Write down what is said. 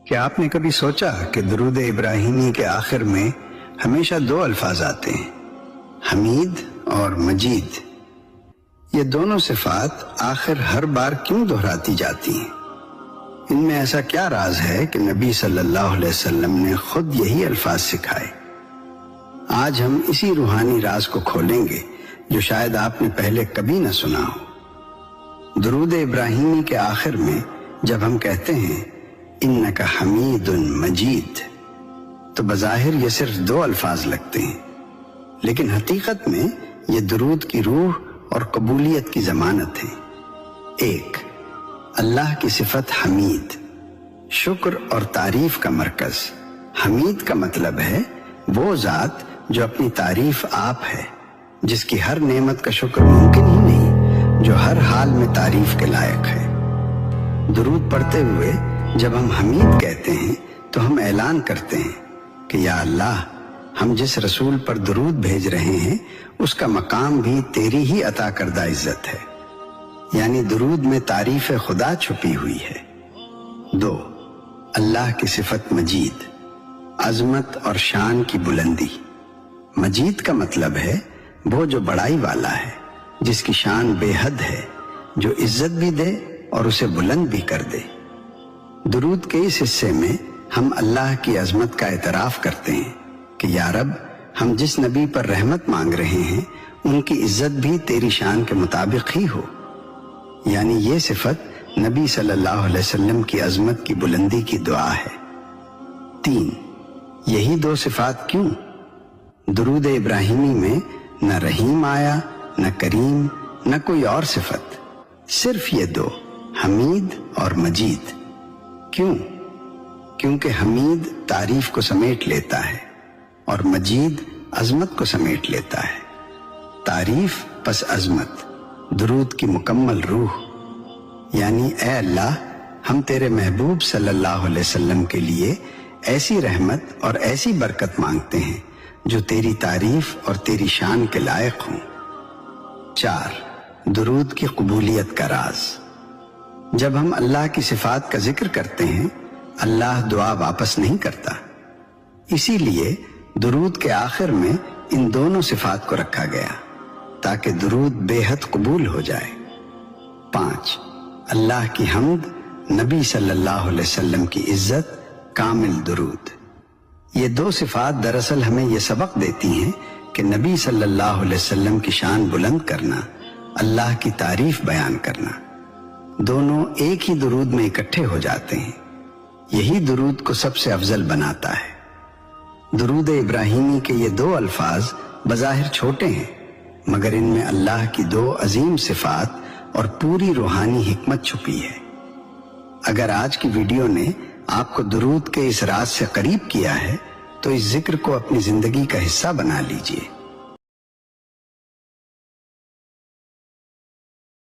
کیا آپ نے کبھی سوچا کہ درود ابراہیمی کے آخر میں ہمیشہ دو الفاظ آتے ہیں، حمید اور مجید؟ یہ دونوں صفات آخر ہر بار کیوں دہراتی جاتی ہیں؟ ان میں ایسا کیا راز ہے کہ نبی صلی اللہ علیہ وسلم نے خود یہی الفاظ سکھائے؟ آج ہم اسی روحانی راز کو کھولیں گے جو شاید آپ نے پہلے کبھی نہ سنا ہو۔ درود ابراہیمی کے آخر میں جب ہم کہتے ہیں انک حمید مجید تو بظاہر یہ صرف دو الفاظ لگتے ہیں، لیکن حقیقت میں یہ درود کی روح اور قبولیت کی ضمانت ہے۔ ایک، اللہ کی صفت حمید، شکر اور تعریف کا مرکز۔ حمید کا مطلب ہے وہ ذات جو اپنی تعریف آپ ہے، جس کی ہر نعمت کا شکر ممکن ہی نہیں، جو ہر حال میں تعریف کے لائق ہے۔ درود پڑھتے ہوئے جب ہم حمید کہتے ہیں تو ہم اعلان کرتے ہیں کہ یا اللہ، ہم جس رسول پر درود بھیج رہے ہیں اس کا مقام بھی تیری ہی عطا کردہ عزت ہے، یعنی درود میں تعریف خدا چھپی ہوئی ہے۔ دو، اللہ کی صفت مجید، عظمت اور شان کی بلندی۔ مجید کا مطلب ہے وہ جو بڑائی والا ہے، جس کی شان بے حد ہے، جو عزت بھی دے اور اسے بلند بھی کر دے۔ درود کے اس حصے میں ہم اللہ کی عظمت کا اعتراف کرتے ہیں کہ یا رب، ہم جس نبی پر رحمت مانگ رہے ہیں ان کی عزت بھی تیری شان کے مطابق ہی ہو، یعنی یہ صفت نبی صلی اللہ علیہ وسلم کی عظمت کی بلندی کی دعا ہے۔ تین، یہی دو صفات کیوں؟ درود ابراہیمی میں نہ رحیم آیا، نہ کریم، نہ کوئی اور صفت، صرف یہ دو، حمید اور مجید۔ کیوں؟ کیونکہ حمید تعریف کو سمیٹ لیتا ہے اور مجید عظمت کو سمیٹ لیتا ہے۔ تعریف پس عظمت، درود کی مکمل روح، یعنی اے اللہ، ہم تیرے محبوب صلی اللہ علیہ وسلم کے لیے ایسی رحمت اور ایسی برکت مانگتے ہیں جو تیری تعریف اور تیری شان کے لائق ہوں۔ چار، درود کی قبولیت کا راز۔ جب ہم اللہ کی صفات کا ذکر کرتے ہیں، اللہ دعا واپس نہیں کرتا، اسی لیے درود کے آخر میں ان دونوں صفات کو رکھا گیا تاکہ درود بے حد قبول ہو جائے۔ پانچ، اللہ کی حمد، نبی صلی اللہ علیہ وسلم کی عزت، کامل درود۔ یہ دو صفات دراصل ہمیں یہ سبق دیتی ہیں کہ نبی صلی اللہ علیہ وسلم کی شان بلند کرنا، اللہ کی تعریف بیان کرنا، دونوں ایک ہی درود میں اکٹھے ہو جاتے ہیں۔ یہی درود کو سب سے افضل بناتا ہے۔ درود ابراہیمی کے یہ دو الفاظ بظاہر چھوٹے ہیں، مگر ان میں اللہ کی دو عظیم صفات اور پوری روحانی حکمت چھپی ہے۔ اگر آج کی ویڈیو نے آپ کو درود کے اس راز سے قریب کیا ہے تو اس ذکر کو اپنی زندگی کا حصہ بنا لیجئے۔